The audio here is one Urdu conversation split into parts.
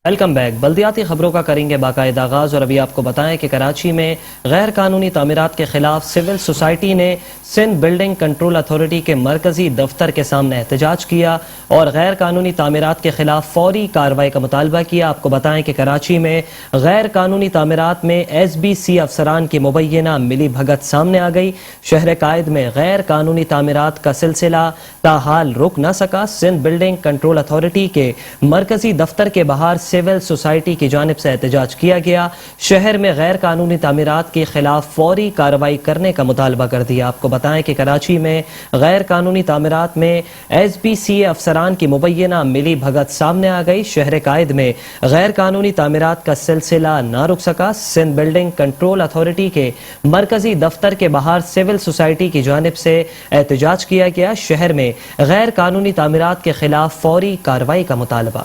Welcome back. بلدیاتی خبروں کا کریں گے باقاعدہ آغاز، اور ابھی آپ کو بتائیں کہ کراچی میں غیر قانونی تعمیرات کے خلاف سول سوسائٹی نے سندھ بلڈنگ کنٹرول اتھارٹی کے مرکزی دفتر کے سامنے احتجاج کیا اور غیر قانونی تعمیرات کے خلاف فوری کارروائی کا مطالبہ کیا۔ آپ کو بتائیں کہ کراچی میں غیر قانونی تعمیرات میں ایس بی سی افسران کی مبینہ ملی بھگت سامنے آ گئی۔ شہر قائد میں غیر قانونی تعمیرات کا سلسلہ تاحال رک نہ سکا۔ سندھ بلڈنگ کنٹرول اتھارٹی کے مرکزی دفتر کے باہر سول سوسائٹی کی جانب سے احتجاج کیا گیا۔ شہر میں غیر قانونی تعمیرات کے خلاف فوری کارروائی کرنے کا مطالبہ کر دیا۔ آپ کو بتائیں کہ کراچی میں غیر قانونی تعمیرات میں ایس بی سی افسران کی مبینہ ملی بھگت سامنے آ گئی۔ شہر قائد میں غیر قانونی تعمیرات کا سلسلہ نہ رک سکا۔ سندھ بلڈنگ کنٹرول اتھارٹی کے مرکزی دفتر کے باہر سول سوسائٹی کی جانب سے احتجاج کیا گیا۔ شہر میں غیر قانونی تعمیرات کے خلاف فوری کارروائی کا مطالبہ۔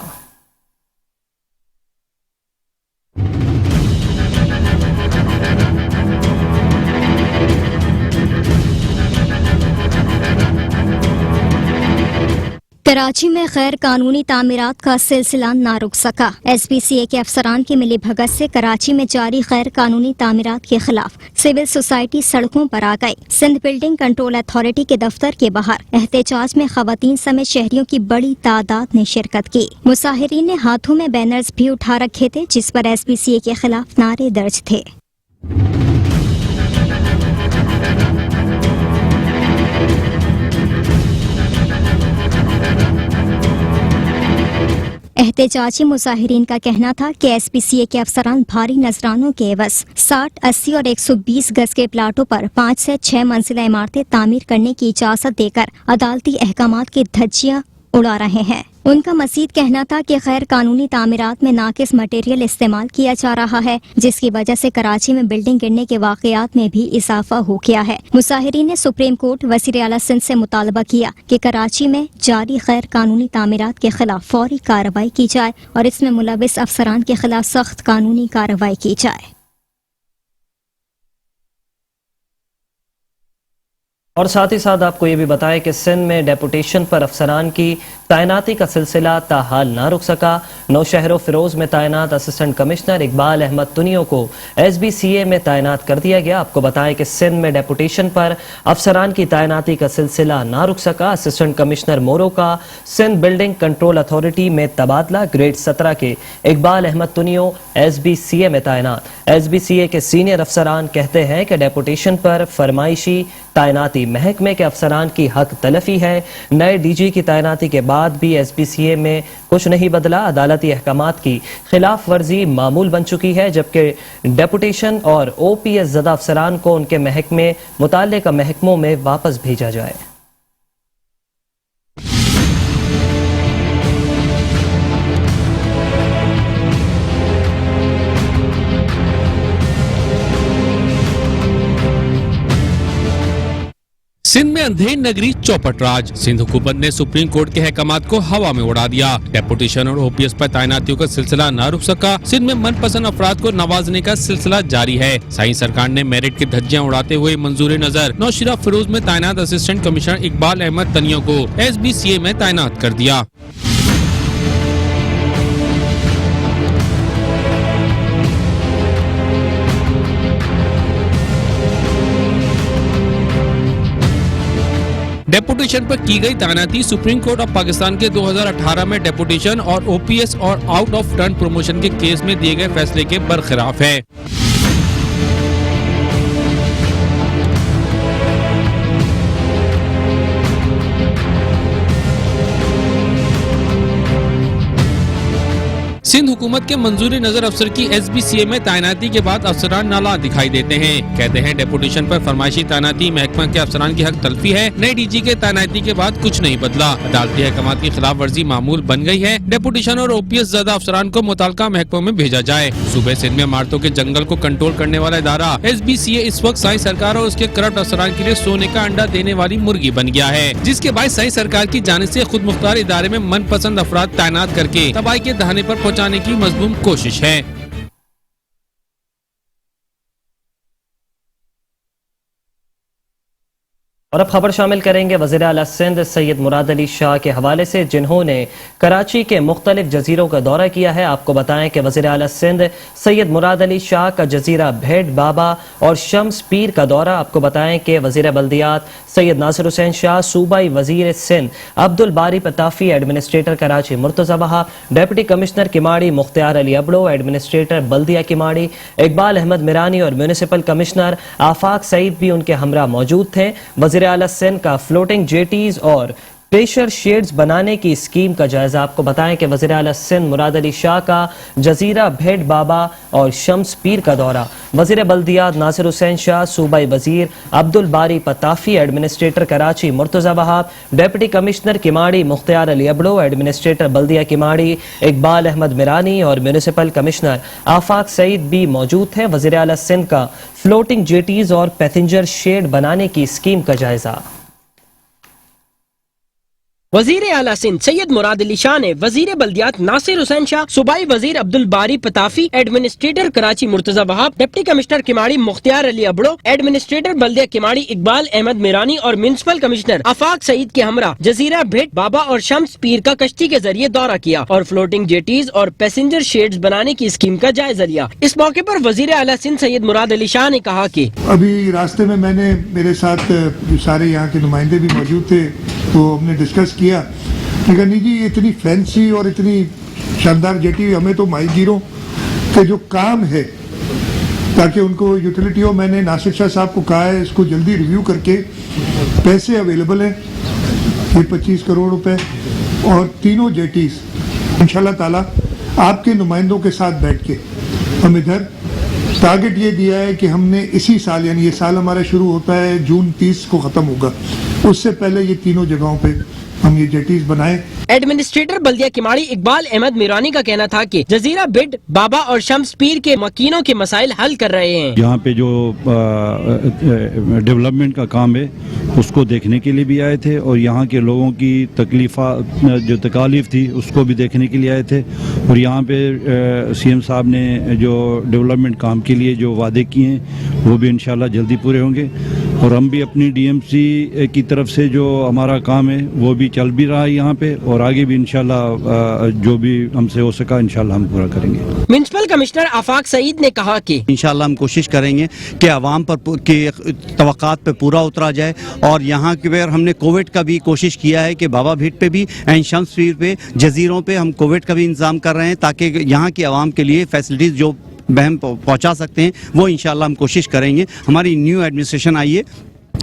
کراچی میں غیر قانونی تعمیرات کا سلسلہ نہ رک سکا۔ ایس بی سی اے کے افسران کی ملی بھگت سے کراچی میں جاری غیر قانونی تعمیرات کے خلاف سول سوسائٹی سڑکوں پر آ گئی۔ سندھ بلڈنگ کنٹرول اتھارٹی کے دفتر کے باہر احتجاج میں خواتین سمیت شہریوں کی بڑی تعداد نے شرکت کی۔ مظاہرین نے ہاتھوں میں بینرز بھی اٹھا رکھے تھے جس پر ایس بی سی اے کے خلاف نعرے درج تھے۔ احتجاجی مظاہرین کا کہنا تھا کہ ایس پی سی اے کے افسران بھاری نذرانوں کے عوض 60، 80 اور 120 گز کے پلاٹوں پر 5 سے 6 منزلہ عمارتیں تعمیر کرنے کی اجازت دے کر عدالتی احکامات کی دھجیاں اڑا رہے ہیں۔ ان کا مزید کہنا تھا کہ غیر قانونی تعمیرات میں ناقص مٹیریل استعمال کیا جا رہا ہے جس کی وجہ سے کراچی میں بلڈنگ گرنے کے واقعات میں بھی اضافہ ہو گیا ہے۔ مظاہرین نے سپریم کورٹ وزیر اعلیٰ سندھ سے مطالبہ کیا کہ کراچی میں جاری غیر قانونی تعمیرات کے خلاف فوری کارروائی کی جائے اور اس میں ملوث افسران کے خلاف سخت قانونی کارروائی کی جائے۔ اور ساتھ ہی ساتھ آپ کو یہ بھی بتائیں کہ سندھ میں ڈیپوٹیشن پر افسران کی تعیناتی کا سلسلہ تاحال نہ رک سکا۔ نوشہر و فیروز میں تعینات اسسٹنٹ کمشنر اقبال احمد تنیو کو ایس بی سی اے میں تعینات کر دیا گیا۔ آپ کو بتائیں کہ سندھ میں ڈیپوٹیشن پر افسران کی تعیناتی کا سلسلہ نہ رک سکا۔ اسسٹنٹ کمشنر مورو کا سندھ بلڈنگ کنٹرول اتھارٹی میں تبادلہ۔ گریڈ 17 کے Iqbal Ahmed Tunio S B C A میں تعینات۔ ایس بی سی اے کے سینئر افسران کہتے ہیں کہ ڈیپوٹیشن پر فرمائشی تعیناتی محکمے کے افسران کی حق تلفی ہے۔ نئے ڈی جی کی تعیناتی کے بعد بھی ایس بی سی اے میں کچھ نہیں بدلا۔ عدالتی احکامات کی خلاف ورزی معمول بن چکی ہے، جبکہ ڈیپوٹیشن اور او پی ایس زدہ افسران کو ان کے محکمے متعلقہ محکموں میں واپس بھیجا جائے۔ سندھ میں اندھیر نگری چوپٹ راج۔ سندھ حکومت نے سپریم کورٹ کے احکامات کو ہوا میں اڑا دیا۔ ڈیپوٹیشن اور او پی ایس پر تعیناتیوں کا سلسلہ نہ رک سکا۔ سندھ میں من پسند افراد کو نوازنے کا سلسلہ جاری ہے۔ سائی سرکار نے میرٹ کی دھجیاں اڑاتے ہوئے منظور نظر نوشہرہ فیروز میں تعینات اسسٹنٹ کمشنر اقبال احمد تنیو کو ایس بی سی اے میں تعینات کر دیا۔ ڈیپوٹیشن پر کی گئی تعیناتی سپریم کورٹ آف پاکستان کے 2018 میں ڈیپوٹیشن اور او پی ایس اور آؤٹ آف ٹرن پروموشن کے کیس میں دیے گئے فیصلے کے برخلاف ہے۔ سندھ حکومت کے منظور نظر افسر کی ایس بی سی اے میں تعیناتی کے بعد افسران نالا دکھائی دیتے ہیں۔ کہتے ہیں ڈیپوٹیشن پر فرمائشی تعیناتی محکمہ کے افسران کی حق تلفی ہے۔ نئے ڈی جی کے تعیناتی کے بعد کچھ نہیں بدلا۔ عدالتی احکامات کی خلاف ورزی معمول بن گئی ہے۔ ڈیپوٹیشن اور او پی ایس زدہ افسران کو متعلقہ محکموں میں بھیجا جائے۔ صوبے سندھ میں عمارتوں کے جنگل کو کنٹرول کرنے والا ادارہ ایس بی سی اے اس وقت سائی سرکار اور اس کے کرپٹ افسران کے لیے سونے کا انڈا دینے والی مرغی بن گیا ہے، جس کے باعث سائی سرکار کی جانب سے خود مختار ادارے میں من پسند افراد تعینات کر کے تباہی کے دہانے پر پہنچانے کی مذموم کوشش ہے۔ اور اب خبر شامل کریں گے وزیر اعلیٰ سندھ سید مراد علی شاہ کے حوالے سے، جنہوں نے کراچی کے مختلف جزیروں کا دورہ کیا ہے۔ آپ کو بتائیں کہ وزیر اعلیٰ سندھ سید مراد علی شاہ کا جزیرہ بھیٹ بابا اور شمس پیر کا دورہ۔ آپ کو بتائیں کہ وزیر بلدیات سید ناصر حسین شاہ، صوبائی وزیر سندھ عبد الباری پتافی، ایڈمنسٹریٹر کراچی مرتضی وہاب، ڈپٹی کمشنر کماڑی مختار علی ابڑو، ایڈمنسٹریٹر بلدیہ کماڑی اقبال احمد میرانی اور میونسپل کمشنر آفاق سعید بھی ان کے ہمراہ موجود تھے۔ وزیر اعلیٰ سندھ کا فلوٹنگ جیٹیز اور پریشر شیڈز بنانے کی اسکیم کا جائزہ۔ آپ کو بتائیں کہ وزیر اعلیٰ سندھ مراد علی شاہ کا جزیرہ بھیٹ بابا اور شمس پیر کا دورہ، وزیر بلدیات ناصر حسین شاہ، صوبائی وزیر عبد الباری پتافی، ایڈمنسٹریٹر کراچی مرتضی وہاب، ڈپٹی کمشنر کماڑی مختار علی ابڑو، ایڈمنسٹریٹر بلدیہ کماڑی اقبال احمد میرانی اور میونسپل کمشنر آفاق سعید بھی موجود تھے۔ وزیر اعلیٰ سندھ کا فلوٹنگ جیٹیز اور پیسنجر شیڈ بنانے کی اسکیم کا جائزہ۔ وزیر اعلیٰ سندھ سید مراد علی شاہ نے وزیر بلدیات ناصر حسین شاہ، صوبائی وزیر عبد الباری پتافی، ایڈمنسٹریٹر کراچی مرتضی وہاب، ڈپٹی کمشنر کماڑی مختار علی ابڑو، ایڈمنسٹریٹر بلدیہ کماڑی اقبال احمد میرانی اور میونسپل کمشنر آفاق سعید کے ہمراہ جزیرہ بھیٹ بابا اور شمس پیر کا کشتی کے ذریعے دورہ کیا اور فلوٹنگ جیٹیز اور پیسنجر شیڈز بنانے کی اسکیم کا جائزہ لیا۔ اس موقع پر وزیر اعلیٰ سندھ سید مراد علی شاہ نے کہا کہ ابھی راستے میں نے میرے ساتھ جو سارے یہاں کے نمائندے بھی موجود تھے تو ہم نے ڈسکس کیا کہ نہیں جی یہ اتنی فینسی اور اتنی شاندار جیٹی ہمیں تو ماہی گیروں کے جو کام ہے تاکہ ان کو یوٹیلیٹی ہو، میں نے ناصر شاہ صاحب کو کہا ہے اس کو جلدی ریویو کر کے، پیسے اویلیبل ہیں یہ 25 کروڑ روپے اور تینوں جیٹیز انشاءاللہ تعالی آپ کے نمائندوں کے ساتھ بیٹھ کے ہم ادھر ٹارگٹ یہ دیا ہے کہ ہم نے اسی سال، یعنی یہ سال ہمارا شروع ہوتا ہے جون 30 کو ختم ہوگا، اس سے پہلے یہ تینوں جگہوں پہ ہم یہ جیٹیز بنائیں۔ ایڈمنسٹریٹر بلدیہ کماڑی اقبال احمد میرانی کا کہنا تھا کہ جزیرہ بھیٹ بابا اور شمس پیر کے مکینوں کے مسائل حل کر رہے ہیں۔ یہاں پہ جو ڈیولپمنٹ کا کام ہے اس کو دیکھنے کے لیے بھی آئے تھے اور یہاں کے لوگوں کی جو تکالیف تھی اس کو بھی دیکھنے کے لیے آئے تھے، اور یہاں پہ سی ایم صاحب نے جو ڈیولپمنٹ کام کے لیے جو وعدے کیے ہیں وہ بھی انشاءاللہ جلدی پورے ہوں گے، اور ہم بھی اپنی ڈی ایم سی کی طرف سے جو ہمارا کام ہے وہ بھی چل بھی رہا ہے یہاں پہ، اور آگے بھی انشاءاللہ جو بھی ہم سے ہو سکا انشاءاللہ ہم پورا کریں گے۔ میونسپل کمشنر آفاق سعید نے کہا کہ انشاءاللہ ہم کوشش کریں گے کہ عوام پر کی توقعات پہ پورا اترا جائے، اور یہاں کے پہ ہم نے کووڈ کا بھی کوشش کیا ہے کہ بابا بھیٹ پہ بھی اینڈ شمس پیر پہ جزیروں پہ ہم کووڈ کا بھی انتظام کر رہے ہیں تاکہ یہاں کی عوام کے لیے فیسلٹیز جو بہم پہنچا سکتے ہیں وہ انشاءاللہ ہم کوشش کریں گے۔ ہماری نیو ایڈمنسٹریشن آئی ہے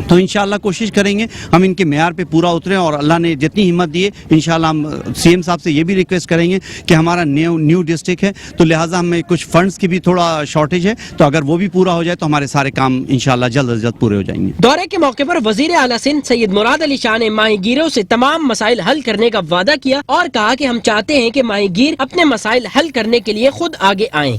تو انشاءاللہ کوشش کریں گے ہم ان کے معیار پہ پورا اتریں، اور اللہ نے جتنی ہمت دی ہے انشاءاللہ ہم سی ایم صاحب سے یہ بھی ریکویسٹ کریں گے کہ ہمارا نیو ڈسٹرکٹ ہے تو لہٰذا ہمیں کچھ فنڈز کی بھی تھوڑا شارٹیج ہے، تو اگر وہ بھی پورا ہو جائے تو ہمارے سارے کام انشاءاللہ جلد از جلد پورے ہو جائیں گے۔ دورے کے موقع پر وزیر اعلیٰ سندھ سید مراد علی شاہ نے ماہی گیروں سے تمام مسائل حل کرنے کا وعدہ کیا اور کہا کہ ہم چاہتے ہیں کہ ماہی گیر اپنے مسائل حل کرنے کے لیے خود آگے آئیں۔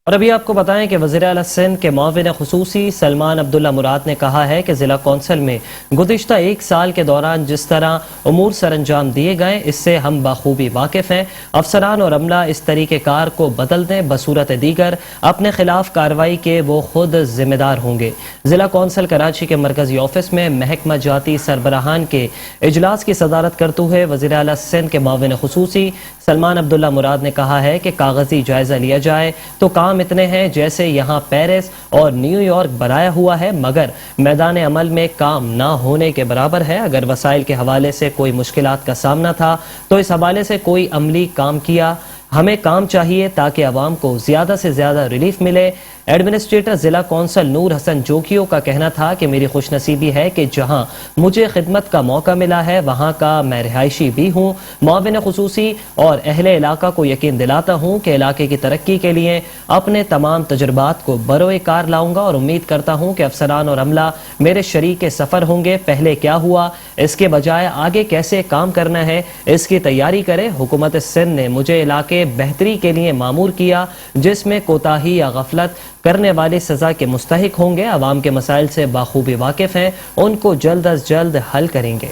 اور ابھی آپ کو بتائیں کہ وزیر اعلیٰ سندھ کے معاون خصوصی سلمان عبداللہ مراد نے کہا ہے کہ ضلع کونسل میں گزشتہ ایک سال کے دوران جس طرح امور سر انجام دیے گئے اس سے ہم بخوبی واقف ہیں۔ افسران اور عملہ اس طریقہ کار کو بدل دیں، بصورت دیگر اپنے خلاف کارروائی کے وہ خود ذمہ دار ہوں گے۔ ضلع کونسل کراچی کے مرکزی آفس میں محکمہ جاتی سربراہان کے اجلاس کی صدارت کرتے ہوئے وزیر اعلیٰ سندھ کے معاون خصوصی سلمان عبداللہ مراد نے کہا ہے کہ کاغذی جائزہ لیا جائے تو کام اتنے ہیں جیسے یہاں پیرس اور نیو یارک بنایا ہوا ہے، مگر میدان عمل میں کام نہ ہونے کے برابر ہے۔ اگر وسائل کے حوالے سے کوئی مشکلات کا سامنا تھا تو اس حوالے سے کوئی عملی کام کیا۔ ہمیں کام چاہیے تاکہ عوام کو زیادہ سے زیادہ ریلیف ملے۔ ایڈمنسٹریٹر ضلع کونسل نور حسن جوکیو کا کہنا تھا کہ میری خوش نصیبی ہے کہ جہاں مجھے خدمت کا موقع ملا ہے وہاں کا میں رہائشی بھی ہوں۔ معاون خصوصی اور اہل علاقہ کو یقین دلاتا ہوں کہ علاقے کی ترقی کے لیے اپنے تمام تجربات کو بروئے کار لاؤں گا، اور امید کرتا ہوں کہ افسران اور عملہ میرے شریک سفر ہوں گے۔ پہلے کیا ہوا اس کے بجائے آگے کیسے کام کرنا ہے اس کی تیاری کرے۔ حکومت سندھ نے مجھے علاقے بہتری کے لیے مامور کیا، جس میں کوتاہی یا غفلت کرنے والے سزا کے مستحق ہوں گے۔ عوام کے مسائل سے بخوبی واقف ہیں، ان کو جلد از جلد حل کریں گے۔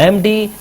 MD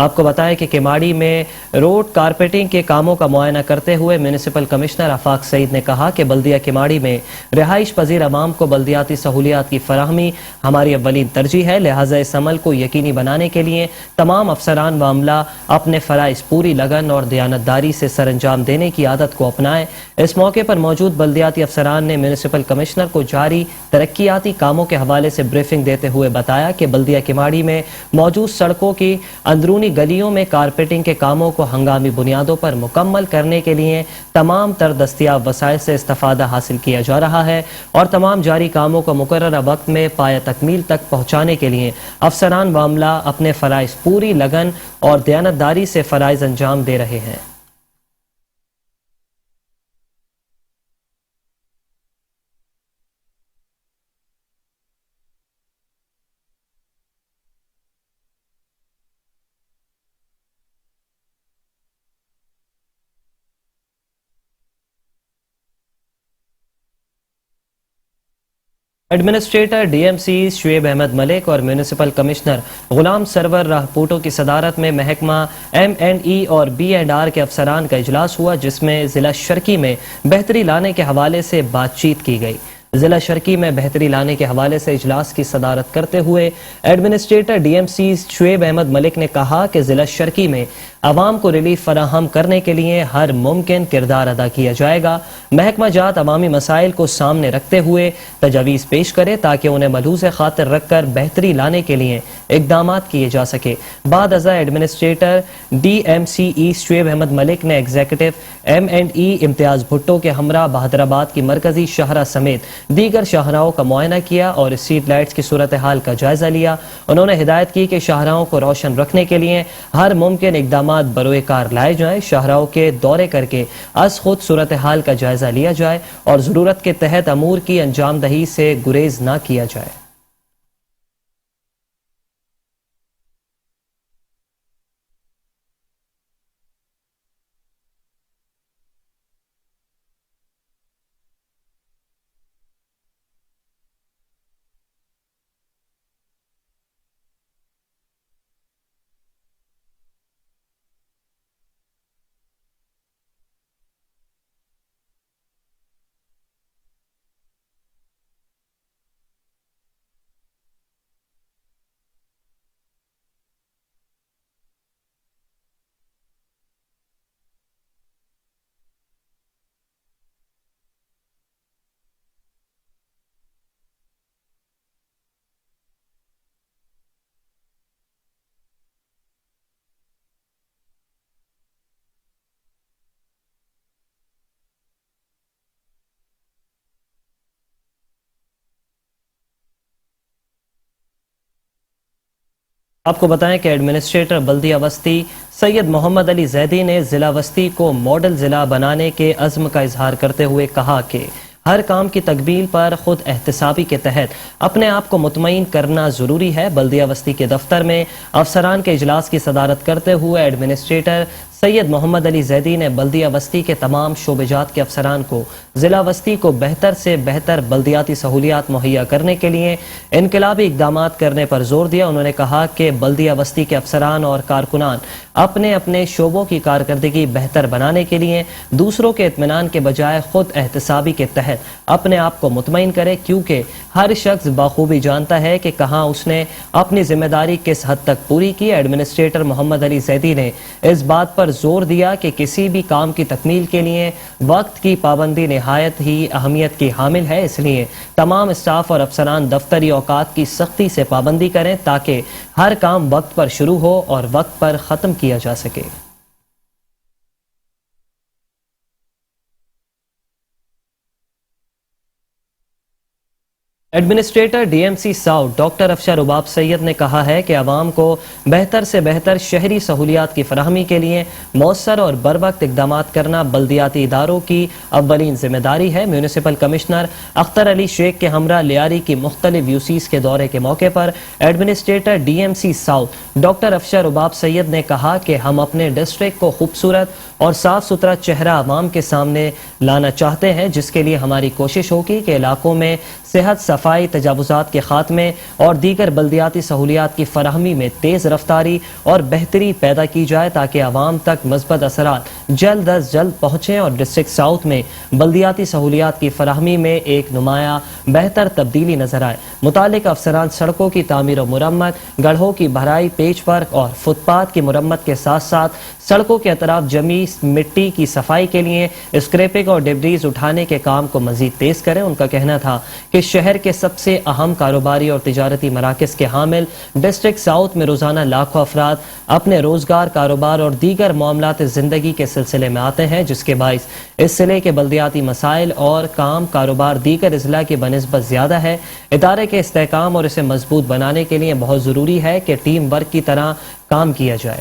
آپ کو بتائیں کہ کیماڑی میں روڈ کارپیٹنگ کے کاموں کا معائنہ کرتے ہوئے میونسپل کمشنر آفاق سعید نے کہا کہ بلدیہ کیماڑی میں رہائش پذیر عوام کو بلدیاتی سہولیات کی فراہمی ہماری اولین ترجیح ہے، لہٰذا اس عمل کو یقینی بنانے کے لیے تمام افسران و عملہ اپنے فرائض پوری لگن اور دیانتداری سے سر انجام دینے کی عادت کو اپنائیں۔ اس موقع پر موجود بلدیاتی افسران نے میونسپل کمشنر کو جاری ترقیاتی کاموں کے حوالے سے بریفنگ دیتے ہوئے بتایا کہ بلدیہ کیماڑی میں موجود سڑکوں کی اندرونی گلیوں میں کارپیٹنگ کے کاموں کو ہنگامی بنیادوں پر مکمل کرنے کے لیے تمام تر دستیاب وسائل سے استفادہ حاصل کیا جا رہا ہے اور تمام جاری کاموں کو مقررہ وقت میں پایہ تکمیل تک پہنچانے کے لیے افسران و عملہ اپنے فرائض پوری لگن اور دیانتداری سے فرائض انجام دے رہے ہیں۔ Administrator D M C Shoaib Ahmed Malik اور میونسپل کمشنر غلام سرور راہپوٹو کی صدارت میں محکمہ M&E اور B&R کے افسران کا اجلاس ہوا، جس میں ضلع شرکی میں بہتری لانے کے حوالے سے بات چیت کی گئی۔ ضلع شرکی میں بہتری لانے کے حوالے سے اجلاس کی صدارت کرتے ہوئے administrator D M C Shoaib Ahmed Malik نے کہا کہ ضلع شرکی میں عوام کو ریلیف فراہم کرنے کے لیے ہر ممکن کردار ادا کیا جائے گا۔ محکمہ جات عوامی مسائل کو سامنے رکھتے ہوئے تجاویز پیش کرے تاکہ انہیں ملحوظ خاطر رکھ کر بہتری لانے کے لیے اقدامات کیے جا سکے۔ بعد ازاں administrator D M C east Shoaib Ahmed Malik نے ایگزیکٹو M&E امتیاز بھٹو کے ہمراہ بہادرآباد کی مرکزی شاہراہ سمیت دیگر شاہراہوں کا معائنہ کیا اور اسٹریٹ لائٹس کی صورتحال کا جائزہ لیا۔ انہوں نے ہدایت کی کہ شاہراہوں کو روشن رکھنے کے لیے ہر ممکن اقدامات بروئے کار لائے جائیں، شاہراہوں کے دورے کر کے از خود صورتحال کا جائزہ لیا جائے اور ضرورت کے تحت امور کی انجام دہی سے گریز نہ کیا جائے۔ آپ کو بتائیں کہ ایڈمنسٹریٹر بلدیہ وسطی سید محمد علی زیدی نے ضلع وسطی کو ماڈل ضلع بنانے کے عزم کا اظہار کرتے ہوئے کہا کہ ہر کام کی تکمیل پر خود احتسابی کے تحت اپنے آپ کو مطمئن کرنا ضروری ہے۔ بلدیہ وسطی کے دفتر میں افسران کے اجلاس کی صدارت کرتے ہوئے ایڈمنسٹریٹر سید محمد علی زیدی نے بلدیہ وسطی کے تمام شعبہ جات کے افسران کو ضلع وسطی کو بہتر سے بہتر بلدیاتی سہولیات مہیا کرنے کے لیے انقلابی اقدامات کرنے پر زور دیا۔ انہوں نے کہا کہ بلدیہ وسطی کے افسران اور کارکنان اپنے اپنے شعبوں کی کارکردگی بہتر بنانے کے لیے دوسروں کے اطمینان کے بجائے خود احتسابی کے تحت اپنے آپ کو مطمئن کرے، کیونکہ ہر شخص بخوبی جانتا ہے کہ کہاں اس نے اپنی ذمہ داری کس حد تک پوری کی۔ ایڈمنسٹریٹر محمد علی زیدی نے اس بات پر زور دیا کہ کسی بھی کام کی تکمیل کے لیے وقت کی پابندی نہایت ہی اہمیت کی حامل ہے، اس لیے تمام اسٹاف اور افسران دفتری اوقات کی سختی سے پابندی کریں تاکہ ہر کام وقت پر شروع ہو اور وقت پر ختم کیا جا سکے۔ Administrator D M C south doctor Afshar Rabab Syed نے کہا ہے کہ عوام کو بہتر سے بہتر شہری سہولیات کی فراہمی کے لیے مؤثر اور بروقت اقدامات کرنا بلدیاتی اداروں کی اولین ذمہ داری ہے۔ میونسپل کمشنر اختر علی شیخ کے ہمراہ لیاری کی مختلف یوسیز کے دورے کے موقع پر administrator D M C south doctor Afshar Rabab Syed نے کہا کہ ہم اپنے ڈسٹرکٹ کو خوبصورت اور صاف ستھرا چہرہ عوام کے سامنے لانا چاہتے ہیں، جس کے لیے ہماری کوشش ہوگی کہ علاقوں میں صحت، صفائی، تجاوزات کے خاتمے اور دیگر بلدیاتی سہولیات کی فراہمی میں تیز رفتاری اور بہتری پیدا کی جائے تاکہ عوام تک مثبت اثرات جلد از جلد پہنچیں اور ڈسٹرکٹ ساؤتھ میں بلدیاتی سہولیات کی فراہمی میں ایک نمایاں بہتر تبدیلی نظر آئے۔ متعلق افسران سڑکوں کی تعمیر و مرمت، گڑھوں کی بھرائی، پیچ ورک اور فٹ پاتھ کی مرمت کے ساتھ ساتھ سڑکوں کے اطراف جمی مٹی کی صفائی کے لیے اسکریپنگ اور ڈیبریز اٹھانے کے کام کو مزید تیز کریں۔ ان کا کہنا تھا کہ شہر کے سب سے اہم کاروباری اور تجارتی مراکز کے حامل ڈسٹرکٹ ساؤتھ میں روزانہ لاکھوں افراد اپنے روزگار، کاروبار اور دیگر معاملات زندگی کے سلسلے میں آتے ہیں، جس کے باعث اس ضلع کے بلدیاتی مسائل اور کام کاروبار دیگر اضلاع کی بنسبت زیادہ ہے۔ ادارے کے استحکام اور اسے مضبوط بنانے کے لیے بہت ضروری ہے کہ ٹیم ورک کی طرح کام کیا جائے۔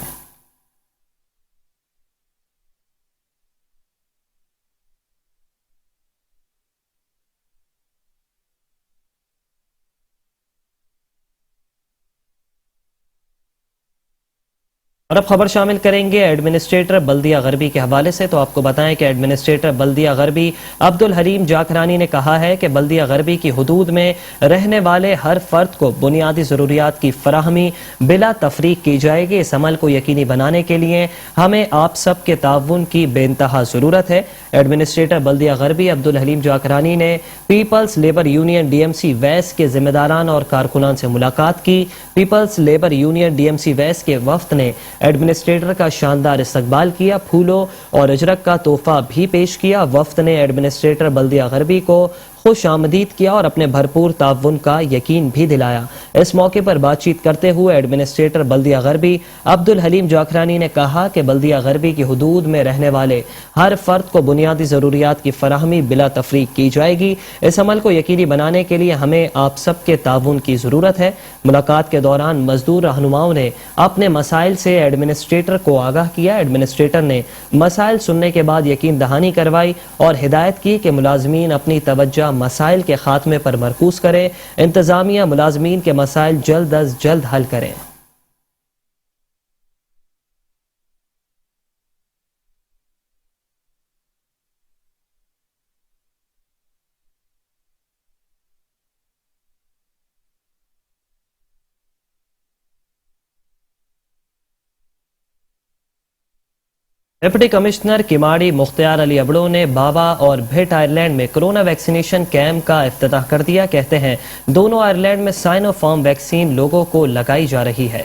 اور اب خبر شامل کریں گے ایڈمنسٹریٹر بلدیہ غربی کے حوالے سے، تو آپ کو بتائیں کہ ایڈمنسٹریٹر بلدیہ غربی عبدالحلیم جاکرانی نے کہا ہے کہ بلدیہ غربی کی حدود میں رہنے والے ہر فرد کو بنیادی ضروریات کی فراہمی بلا تفریق کی جائے گی۔ اس عمل کو یقینی بنانے کے لیے ہمیں آپ سب کے تعاون کی بے انتہا ضرورت ہے۔ ایڈمنسٹریٹر بلدیہ غربی عبدالحلیم جاکرانی نے Peoples Labour Union D M C ویس کے ذمہ داران اور کارکنان سے ملاقات کی۔ Peoples Labour Union D M C ویس کے وفد نے ایڈمنسٹریٹر کا شاندار استقبال کیا، پھولوں اور اجرک کا تحفہ بھی پیش کیا۔ وفد نے ایڈمنسٹریٹر بلدیہ غربی کو خوش آمدید کیا اور اپنے بھرپور تعاون کا یقین بھی دلایا۔ اس موقع پر بات چیت کرتے ہوئے ایڈمنسٹریٹر بلدیہ غربی عبدالحلیم جاکرانی نے کہا کہ بلدیہ غربی کی حدود میں رہنے والے ہر فرد کو بنیادی ضروریات کی فراہمی بلا تفریق کی جائے گی۔ اس عمل کو یقینی بنانے کے لیے ہمیں آپ سب کے تعاون کی ضرورت ہے۔ ملاقات کے دوران مزدور رہنماؤں نے اپنے مسائل سے ایڈمنسٹریٹر کو آگاہ کیا۔ ایڈمنسٹریٹر نے مسائل سننے کے بعد یقین دہانی کروائی اور ہدایت کی کہ ملازمین اپنی توجہ مسائل کے خاتمے پر مرکوز کریں۔ انتظامیہ ملازمین کے مسائل جلد از جلد حل کریں۔ ڈپٹی کمشنر کماڑی مختار علی ابڑو نے بابا اور بھٹ آئرلینڈ میں کرونا ویکسینیشن کیمپ کا افتتاح کر دیا۔ کہتے ہیں دونوں آئرلینڈ میں سائنو فارم ویکسین لوگوں کو لگائی جا رہی ہے۔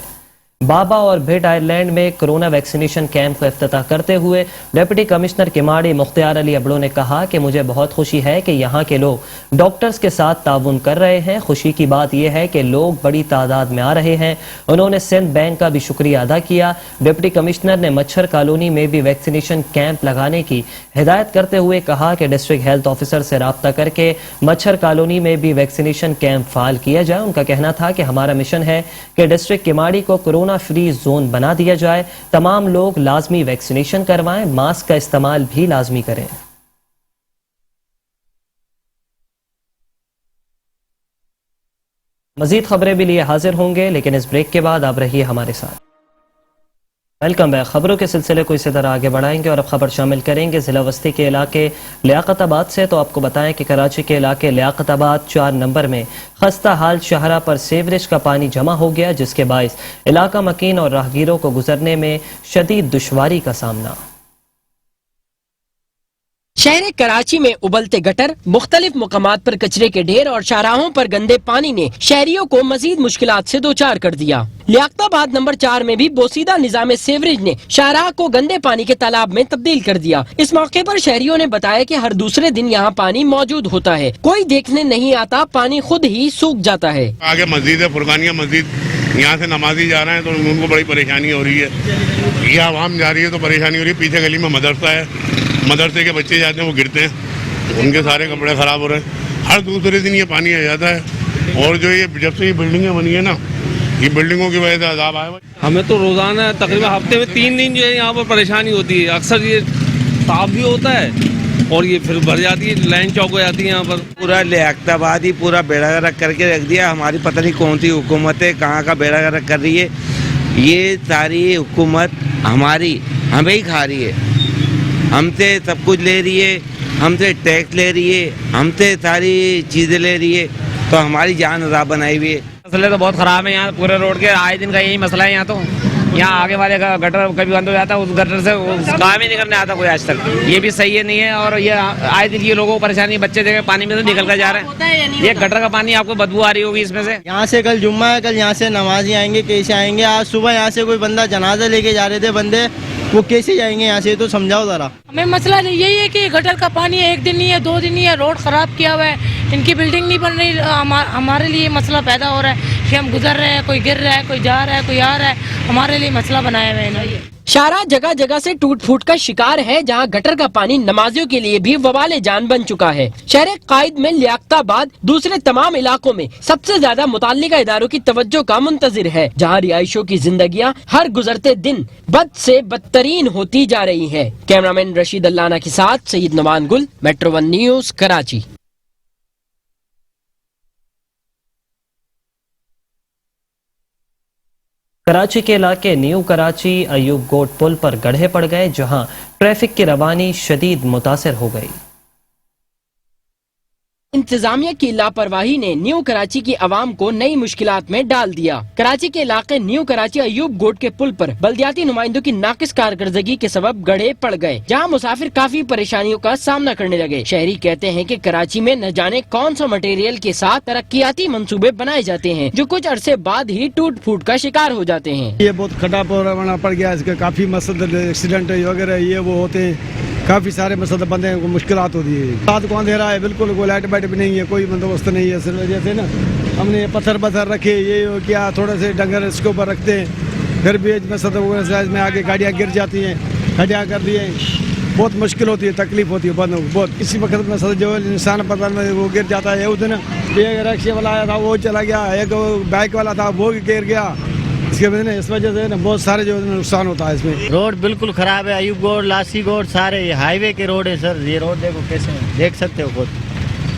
بابا اور بھٹ آئرلینڈ میں کرونا ویکسینیشن کیمپ کا افتتاح کرتے ہوئے ڈپٹی کمشنر کماڑی مختار علی ابڑو نے کہا کہ مجھے بہت خوشی ہے کہ یہاں کے لوگ ڈاکٹرز کے ساتھ تعاون کر رہے ہیں۔ خوشی کی بات یہ ہے کہ لوگ بڑی تعداد میں آ رہے ہیں۔ انہوں نے سندھ بینک کا بھی شکریہ ادا کیا۔ ڈپٹی کمشنر نے مچھر کالونی میں بھی ویکسینیشن کیمپ لگانے کی ہدایت کرتے ہوئے کہا کہ ڈسٹرکٹ ہیلتھ آفیسر سے رابطہ کر کے مچھر کالونی میں بھی ویکسینیشن کیمپ فعال کیا جائے۔ ان کا کہنا تھا کہ ہمارا مشن ہے کہ ڈسٹرکٹ کماڑی کو کرونا فری زون بنا دیا جائے۔ تمام لوگ لازمی ویکسینیشن کروائیں، ماسک کا استعمال بھی لازمی کریں۔ مزید خبریں بھی لیے حاضر ہوں گے، لیکن اس بریک کے بعد آپ رہیے ہمارے ساتھ۔ Welcome back. خبروں کے سلسلے کو اسی طرح آگے بڑھائیں گے اور اب خبر شامل کریں گے ضلع وسطی کے علاقے لیاقت آباد سے۔ تو آپ کو بتائیں کہ کراچی کے علاقے لیاقت آباد 4 نمبر میں خستہ حال شاہراہ پر سیوریج کا پانی جمع ہو گیا، جس کے باعث علاقہ مکین اور راہگیروں کو گزرنے میں شدید دشواری کا سامنا۔ شہر کراچی میں ابلتے گٹر، مختلف مقامات پر کچرے کے ڈھیر اور شاہراہوں پر گندے پانی نے شہریوں کو مزید مشکلات سے دوچار کر دیا۔ لیاقت آباد نمبر 4 میں بھی بوسیدہ نظام سیوریج نے شاہراہ کو گندے پانی کے تالاب میں تبدیل کر دیا۔ اس موقع پر شہریوں نے بتایا کہ ہر دوسرے دن یہاں پانی موجود ہوتا ہے، کوئی دیکھنے نہیں آتا، پانی خود ہی سوکھ جاتا ہے۔ آگے مسجد ہے فرقانیہ مسجد، یہاں سے نمازی جا رہے ہیں تو ان کو بڑی پریشانی ہو رہی ہے۔ یہ عوام جا رہی ہے تو پریشانی ہو رہی ہے۔ پیچھے گلی میں مدرسہ ہے، مدرسے کے بچے جاتے ہیں وہ گرتے ہیں، ان کے سارے کپڑے خراب ہو رہے ہیں۔ ہر دوسرے دن یہ پانی آ جاتا ہے، اور جو یہ جب سے یہ بلڈنگیں بنی ہیں نا، یہ بلڈنگوں کی وجہ سے عذاب آیا۔ ہمیں تو روزانہ تقریباً ہفتے میں 3 دن جو ہے یہاں پر پریشانی ہوتی ہے۔ اکثر یہ صاف بھی ہوتا ہے اور یہ پھر بھر جاتی ہے، لائن چوک ہو جاتی ہے یہاں پر۔ پورا لیاقت آباد ہی پورا بیڑا گرک کر کے رکھ دیا۔ ہماری پتہ نہیں کون سی حکومت ہے، کہاں کا بیڑا گرک کر رہی ہے۔ یہ ساری حکومت ہماری ہمیں ہی کھا رہی ہے، ہم سے سب کچھ لے رہی ہے، ہم سے ٹیکس لے رہی ہے, ہم سے ساری چیزیں لے رہی ہے, تو ہماری جان عذاب بنائی ہوئی ہے. مسئلے تو بہت خراب ہیں یہاں پورے روڈ کے, آئے دن کا یہی مسئلہ ہے یہاں. تو یہاں آگے والے کا گٹر کبھی بند ہو جاتا ہے, اس گٹر سے کام ہی نہیں کرنے آتا کوئی آج تک. یہ بھی صحیح ہے نہیں ہے, اور یہ آئے دن یہ لوگوں کو پریشانی, بچے دیکھے پانی میں سے نکل کر جا رہے ہیں. یہ گٹر کا پانی آپ کو بدبو آ رہی ہوگی اس میں سے. یہاں سے کل جمعہ ہے, کل یہاں سے نمازی آئیں گے, کیسے آئیں گے؟ آج صبح یہاں سے کوئی بندہ جنازہ لے کے جا رہے تھے بندے, وہ کیسے جائیں گے یہاں سے؟ تو سمجھاؤ ذرا. ہمیں مسئلہ یہی ہے کہ گٹر کا پانی ایک دن نہیں ہے, 2 دن نہیں ہے, روڈ خراب کیا ہوا ہے, ان کی بلڈنگ نہیں بن رہی. ہمارے لیے مسئلہ پیدا ہو رہا ہے کہ ہم گزر رہے ہیں, کوئی گر رہا ہے, کوئی جا رہا ہے, کوئی آ رہا ہے, ہمارے لیے مسئلہ بنایا ہوا ہے نا. شارع جگہ جگہ سے ٹوٹ پھوٹ کا شکار ہے, جہاں گٹر کا پانی نمازیوں کے لیے بھی وبال جان بن چکا ہے. شہر قائد میں لیاقت آباد دوسرے تمام علاقوں میں سب سے زیادہ متعلقہ اداروں کی توجہ کا منتظر ہے, جہاں رہائشوں کی زندگیاں ہر گزرتے دن بد سے بدترین ہوتی جا رہی ہیں. کیمرامین رشید اللانہ کے ساتھ سید نمان گل, میٹرو 1 نیوز, کراچی. کراچی کے علاقے نیو کراچی ایوب گوٹ پل پر گڑھے پڑ گئے, جہاں ٹریفک کی روانی شدید متاثر ہو گئی. انتظامیہ کی لاپرواہی نے نیو کراچی کی عوام کو نئی مشکلات میں ڈال دیا. کراچی کے علاقے نیو کراچی ایوب گوٹ کے پل پر بلدیاتی نمائندوں کی ناقص کارکردگی کے سبب گڑھے پڑ گئے, جہاں مسافر کافی پریشانیوں کا سامنا کرنے لگے. شہری کہتے ہیں کہ کراچی میں نہ جانے کون سا مٹیریل کے ساتھ ترقیاتی منصوبے بنائے جاتے ہیں, جو کچھ عرصے بعد ہی ٹوٹ پھوٹ کا شکار ہو جاتے ہیں. یہ بہت کھڈا پڑ گیا, اس کے کافی مسئلہ ایکسیڈنٹ وغیرہ یہ وہ ہوتے ہیں, کافی سارے مسئلے بندے ہیں, مشکلات ہوتی ہے. رات کو اندھیرا ہے, بالکل کوئی لائٹ بائٹ بھی نہیں ہے, کوئی بندوبست نہیں ہے. اس وجہ سے نا ہم نے پتھر رکھے, یہ کیا تھوڑے سے ڈنگر اس کے اوپر رکھتے ہیں, پھر بھی سائز میں آگے گاڑیاں گر جاتی ہیں, کھڈیاں کر دیے, بہت مشکل ہوتی ہے, تکلیف ہوتی ہے بندوں کو بہت. کسی وقت میں جو انسان پتہ میں وہ گر جاتا ہے. اس دن ایک رکشے والا آیا تھا, وہ چلا گیا, ایک بائک والا تھا, وہ گر گیا. اس وجہ سے بہت سارے جو نقصان ہوتا ہے اس میں. روڈ بالکل خراب ہے, ایوب گوڑ, لاسی گوڑ, سارے ہائی وے کے روڈ ہیں سر. یہ روڈ دیکھو کیسے ہیں, دیکھ سکتے ہو خود.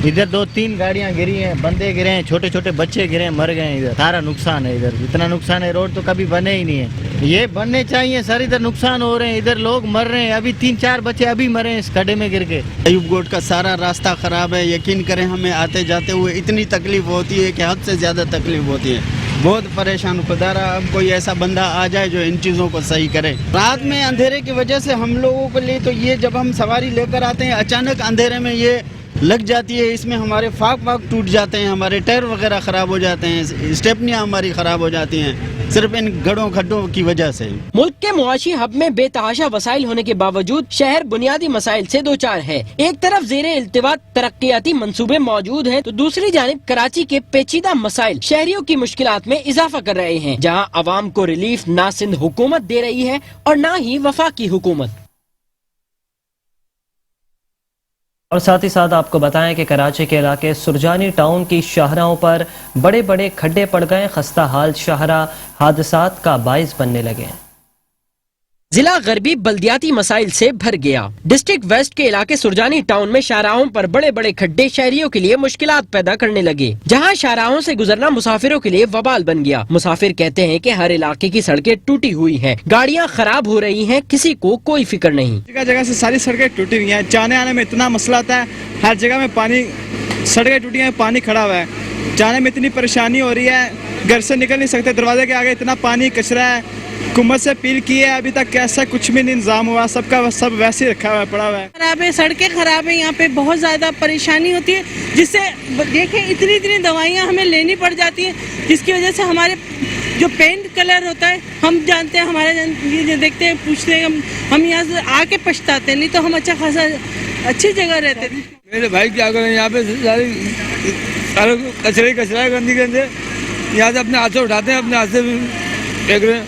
ادھر 2-3 گاڑیاں گری ہیں, بندے گرے ہیں, چھوٹے چھوٹے بچے گرے ہیں, مر گئے ہیں. ادھر سارا نقصان ہے, ادھر اتنا نقصان ہے. روڈ تو کبھی بنے ہی نہیں ہے, یہ بننے چاہیے سر. ادھر نقصان ہو رہے ہیں, ادھر لوگ مر رہے ہیں. ابھی 3-4 بچے ابھی مرے ہیں اس کھڈے میں گر کے. ایوب گوٹ کا سارا راستہ خراب ہے. یقین کریں ہمیں آتے جاتے ہوئے اتنی تکلیف ہوتی ہے کہ حد سے زیادہ تکلیف ہوتی ہے. بہت پریشان. خدا رہا اب کوئی ایسا بندہ آ جائے جو ان چیزوں کو صحیح کرے. رات میں اندھیرے کی وجہ سے ہم لوگوں کے لیے تو یہ جب ہم سواری لے کر آتے ہیں, اچانک اندھیرے میں یہ لگ جاتی ہے, اس میں ہمارے فاق ٹوٹ جاتے ہیں, ہمارے ٹائر وغیرہ خراب ہو جاتے ہیں, اسٹیپنیاں ہماری خراب ہو جاتی ہیں, صرف ان گڑھوں کھڈوں کی وجہ سے. ملک کے معاشی ہب میں بے تحاشا وسائل ہونے کے باوجود شہر بنیادی مسائل سے دوچار ہے. ایک طرف زیر التوا ترقیاتی منصوبے موجود ہیں, تو دوسری جانب کراچی کے پیچیدہ مسائل شہریوں کی مشکلات میں اضافہ کر رہے ہیں, جہاں عوام کو ریلیف نہ سندھ حکومت دے رہی ہے اور نہ ہی وفاقی حکومت. اور ساتھ ہی ساتھ آپ کو بتائیں کہ کراچی کے علاقے سرجانی ٹاؤن کی شاہراہوں پر بڑے بڑے کھڈے پڑ گئے. خستہ حال شاہراہ حادثات کا باعث بننے لگے. ضلع غربی بلدیاتی مسائل سے بھر گیا. ڈسٹرکٹ ویسٹ کے علاقے سرجانی ٹاؤن میں شاہراہوں پر بڑے بڑے کھڈے شہریوں کے لیے مشکلات پیدا کرنے لگے, جہاں شاہراہوں سے گزرنا مسافروں کے لیے وبال بن گیا. مسافر کہتے ہیں کہ ہر علاقے کی سڑکیں ٹوٹی ہوئی ہیں, گاڑیاں خراب ہو رہی ہیں, کسی کو کوئی فکر نہیں. جگہ جگہ سے ساری سڑکیں ٹوٹی ہوئی ہیں, جانے آنے میں اتنا مسئلہ آتا ہے. ہر جگہ میں پانی, سڑکیں ٹوٹی ہیں, پانی کھڑا ہوا ہے, جانے میں اتنی پریشانی ہو رہی ہے, گھر سے نکل نہیں سکتے. دروازے کے آگے اتنا پانی کچرا ہے. حکومت سے اپیل کی ہے, ابھی تک کیسا کچھ بھی نہیں انتظام ہوا, سب کا سب ویسے ہی رکھا ہوا ہے, پڑا ہوا ہے. خراب ہے, سڑکیں خراب ہیں, یہاں پہ بہت زیادہ پریشانی ہوتی ہے, جس سے دیکھیں اتنی دوائیاں ہمیں لینی پڑ جاتی ہیں, جس کی وجہ سے ہمارے جو پینٹ کلر ہوتا ہے ہم جانتے ہیں, ہمارے دیکھتے ہیں, پوچھتے ہیں, ہم یہاں سے آ کے پچھتاتے ہیں, نہیں تو ہم اچھا خاصا اچھی جگہ رہتے تھے. میرے بھائی کیا کریں, یہاں پہ سارے کچرا گندی گندے یہاں سے اپنے ہاتھ سے اٹھاتے ہیں, اپنے ہاتھ سے پھینک رہے ہیں,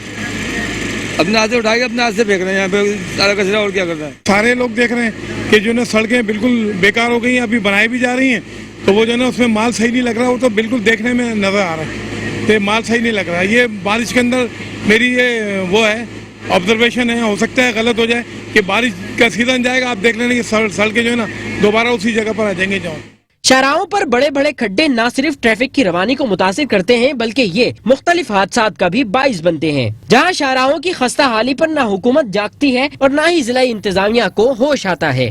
اپنے ہاتھ سے اٹھا کے اپنے ہاتھ سے پھینک رہے ہیں. یہاں پہ سارا کچرا اور کیا کرتا ہے. سارے لوگ دیکھ رہے ہیں کہ جو نا سڑکیں بالکل بیکار ہو گئی ہیں, ابھی بنائی بھی جا رہی ہیں, تو وہ جو نا اس میں مال صحیح نہیں لگ رہا. وہ تو بالکل دیکھنے میں نظر آ رہا ہے کہ مال صحیح نہیں لگ رہا. یہ بارش کے اندر میری یہ وہ ہے آبزرویشن ہے, ہو سکتا ہے غلط ہو جائے کہ بارش کا سیزن جائے گا, آپ دیکھ لیں گے سڑکیں جو ہے نا دوبارہ اسی جگہ پر آ جائیں گے. شاہراہوں پر بڑے بڑے کھڈے نہ صرف ٹریفک کی روانی کو متاثر کرتے ہیں, بلکہ یہ مختلف حادثات کا بھی باعث بنتے ہیں, جہاں شاہراہوں کی خستہ حالی پر نہ حکومت جاگتی ہے اور نہ ہی ضلعی انتظامیہ کو ہوش آتا ہے.